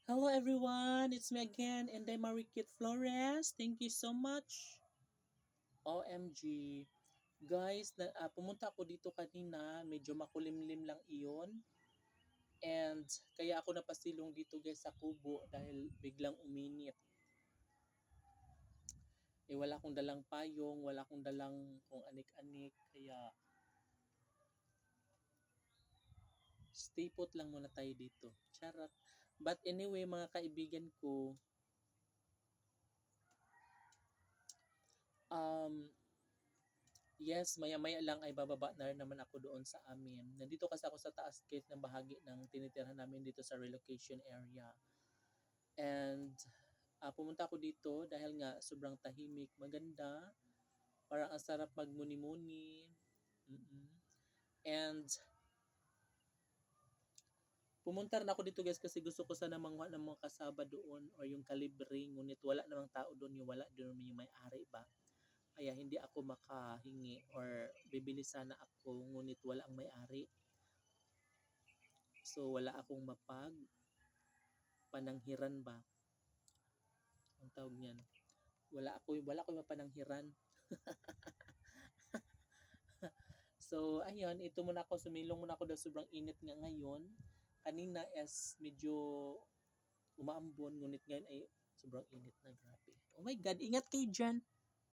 Hello everyone, it's me again, and I'm Marikit Flores. Thank you so much. OMG. Guys, pumunta ako dito kanina, medyo makulimlim lang iyon. And kaya ako napasilong dito guys sa kubo dahil biglang uminit. Wala akong dalang payong, wala akong dalang kung anik-anik. Kaya stay put lang muna tayo dito. Charot. But anyway mga kaibigan ko, um, yes, maya-maya lang ay bababa na rin naman ako doon sa amin. Nandito kasi ako sa taas gate ng bahagi ng tinitirhan namin dito sa relocation area. And pumunta ako dito dahil nga sobrang tahimik, maganda. Parang ang sarap magmuni-muni. Mm-mm. And pumunta rin ako dito guys kasi gusto ko sana mangwa ng mga kasaba doon or yung kalibre. Ngunit wala namang tao doon, yung wala doon yung may-ari ba. Kaya hindi ako makahingi or bibili sana ako ngunit wala ang may-ari. So wala akong pananghiran ba? Ang tawag niyan. Wala ako mapananghiran. So ayun, ito muna ako, sumilong muna ako dahil sobrang init nga ngayon. Kanina is medyo umaambon ngunit ngayon ay sobrang init na, grabe. Oh my god, ingat kayo diyan.